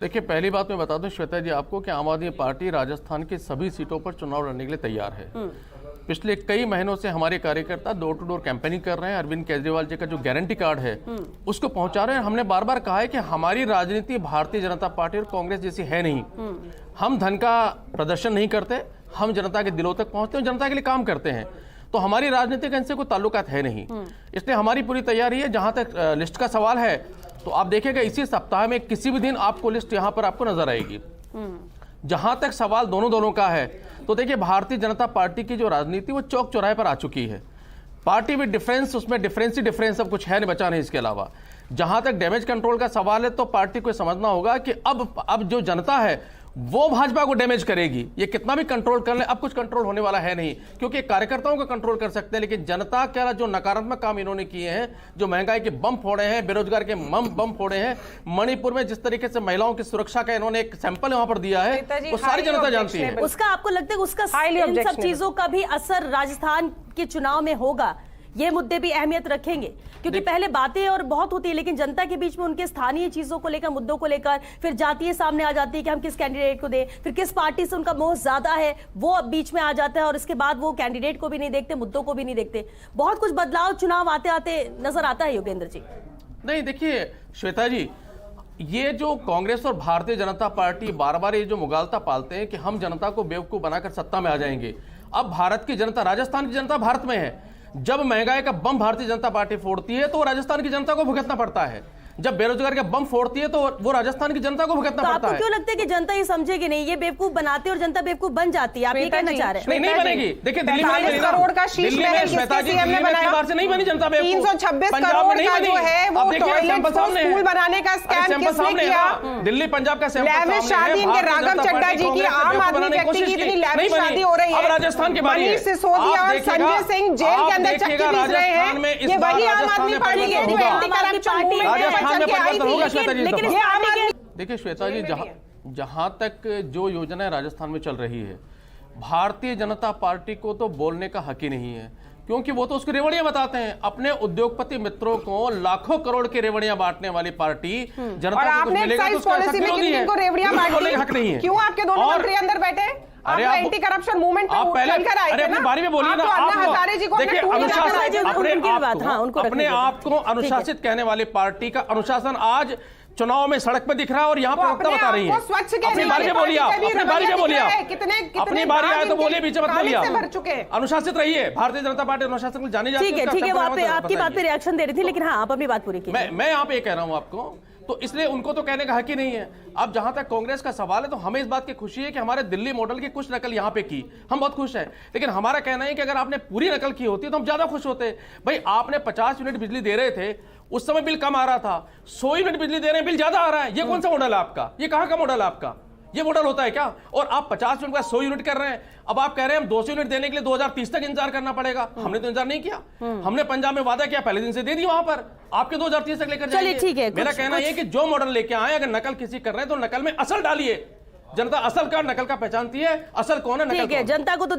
देखिए, पहली बात मैं बता दूं श्वेता जी आपको कि आम आदमी पार्टी राजस्थान की सभी सीटों पर चुनाव लड़ने के लिए तैयार है। पिछले कई महीनों से हमारे कार्यकर्ता डोर टू डोर कैंपेनिंग कर रहे हैं। अरविंद केजरीवाल जी का जो गारंटी कार्ड है उसको पहुंचा रहे हैं। हमने बार बार कहा है कि हमारी राजनीति भारतीय जनता पार्टी और कांग्रेस जैसी है नहीं। हम धन का प्रदर्शन नहीं करते, हम जनता के दिलों तक पहुंचते हैं, जनता के लिए काम करते हैं। तो हमारी राजनीति का इनसे कोई ताल्लुकात है नहीं। इसलिए हमारी पूरी तैयारी है। जहां तक लिस्ट का सवाल है तो आप देखिएगा इसी सप्ताह में किसी भी दिन आपको लिस्ट यहां पर आपको नजर आएगी। जहां तक सवाल दोनों दलों का है तो देखिए, भारतीय जनता पार्टी की जो राजनीति वो चौक चौराहे पर आ चुकी है। पार्टी विद डिफरेंस, उसमें डिफरेंस ही डिफरेंस, सब कुछ है नहीं, बचा नहीं इसके अलावा। जहां तक डैमेज कंट्रोल का सवाल है तो पार्टी को समझना होगा कि अब जो जनता है वो भाजपा को डैमेज करेगी। ये कितना भी कंट्रोल कर ले, अब कुछ कंट्रोल होने वाला है नहीं, क्योंकि कार्यकर्ताओं को कंट्रोल कर सकते हैं, लेकिन जनता का जो नकारात्मक काम इन्होंने किए हैं, जो महंगाई के बम फोड़े हैं, बेरोजगार के बम फोड़े हैं, मणिपुर में जिस तरीके से महिलाओं की सुरक्षा का इन्होंने एक सैंपल वहां पर दिया है, वो सारी जनता जानती है। उसका आपको लगता है उसका इन सब चीजों का भी असर राजस्थान के चुनाव में होगा? ये मुद्दे भी अहमियत रखेंगे, क्योंकि पहले बातें और बहुत होती है, लेकिन जनता के बीच में उनके स्थानीय चीजों को लेकर, मुद्दों को लेकर फिर जातीय सामने आ जाती है कि हम किस कैंडिडेट को दें, फिर किस पार्टी से उनका मोह ज्यादा है वो अब बीच में आ जाता है, और इसके बाद वो कैंडिडेट को भी नहीं देखते, मुद्दों को भी नहीं देखते। बहुत कुछ बदलाव चुनाव आते आते नजर आता है योगेंद्र जी। नहीं, देखिए श्वेता जी, ये जो कांग्रेस और भारतीय जनता पार्टी बार बार ये जो मुगालता पालते हैं कि हम जनता को बेवकूफ बनाकर सत्ता में आ जाएंगे। अब भारत की जनता, राजस्थान की जनता भारत में है। जब महंगाई का बम भारतीय जनता पार्टी फोड़ती है तो राजस्थान की जनता को भुगतना पड़ता है। जब बेरोजगार का बम फोड़ती है तो वो राजस्थान की जनता को भुगतना पड़ता है। आपको क्यों लगता है कि जनता ये समझेगी नहीं? ये बेवकूफ बनाते और जनता बेवकूफ बन जाती है, आप ये कहना चाह रहे हैं? नहीं बनेगी। देखिए, दिल्ली में 45 करोड़ का शीश महल किसके सीएम ने बनाया? से नहीं बनी जनता बेवकूफ। 326 करोड़ का जो है वो टॉयलेट स्कूल बनाने का स्कैम किसने किया? दिल्ली पंजाब का लैविश शादी इनके राघव चड्ढा जी की, आम आदमी व्यक्ति की इतनी लैविश शादी हो रही है। अब राजस्थान के बारे में मनीष सिसोदिया और संजय सिंह जेल के अंदर चक्की पीस रहे हैं। ये वही आम आदमी पार्टी के एंटी करप्शन मूवमेंट देखिए श्वेता जी, जहां तक जो योजनाएं राजस्थान में चल रही है, भारतीय जनता पार्टी को तो बोलने का हक ही नहीं है, क्योंकि वो तो उसकी रेवड़ियां बताते हैं। अपने उद्योगपति मित्रों को लाखों करोड़ की रेवड़ियां बांटने वाली पार्टी जनता को मिलेगा तो उसका हक नहीं है। क्यों आपके दोनों मंत्री अंदर बैठे? अरे आप एंटी करप्शन मूवमेंट आप पहले अपनी बारे में बोलिए ना। देखिए, अपने आप को अनुशासित कहने वाली पार्टी का अनुशासन आज चुनाव में सड़क पे दिख रहा है और यहाँ पर वक्ता बता रही है। अपनी बारी में बोलिए, आप अपनी बारी में बोलिए, अपनी बारी आए तो बोलिए, बीच में मत बोलिए। अनुशासित रहिए, भारतीय जनता पार्टी अनुशासन को जानी जाती है। ठीक है, वो आपकी बात पे रिएक्शन दे रही थी, लेकिन हाँ, आप अपनी बात पूरी कीजिए। मैं यहाँ पे कह रहा हूँ आपको, तो इसलिए उनको तो कहने का हक ही नहीं है। अब जहां तक कांग्रेस का सवाल है तो हमें इस बात की खुशी है कि हमारे दिल्ली मॉडल की कुछ नकल यहां पे की, हम बहुत खुश हैं। लेकिन हमारा कहना है कि अगर आपने पूरी नकल की होती तो हम ज्यादा खुश होते। भाई, आपने 50 यूनिट बिजली दे रहे थे, उस समय बिल कम आ रहा था, 100 यूनिट बिजली दे रहे हैं, बिल ज्यादा आ रहा है। ये कौन सा मॉडल है आपका? ये कहां का मॉडल है आपका? ये मॉडल होता है क्या? और आप 50 यूनिट का 100 यूनिट कर रहे हैं। अब आप कह रहे हैं हम 200 यूनिट देने के लिए 2030 तक इंतजार करना पड़ेगा। हमने तो इंतजार नहीं किया। हमने पंजाब में वादा किया, पहले दिन से दे दी वहां पर, आपके 2030 तक लेकर जाइए। ठीक है, मेरा कहना यह कि जो मॉडल लेके आए, अगर नकल किसी कर रहे हैं तो नकल में असल डालिए। जनता असल का नकल का पहचानती है, असल कौन है, नकल कौन है। जनता को तो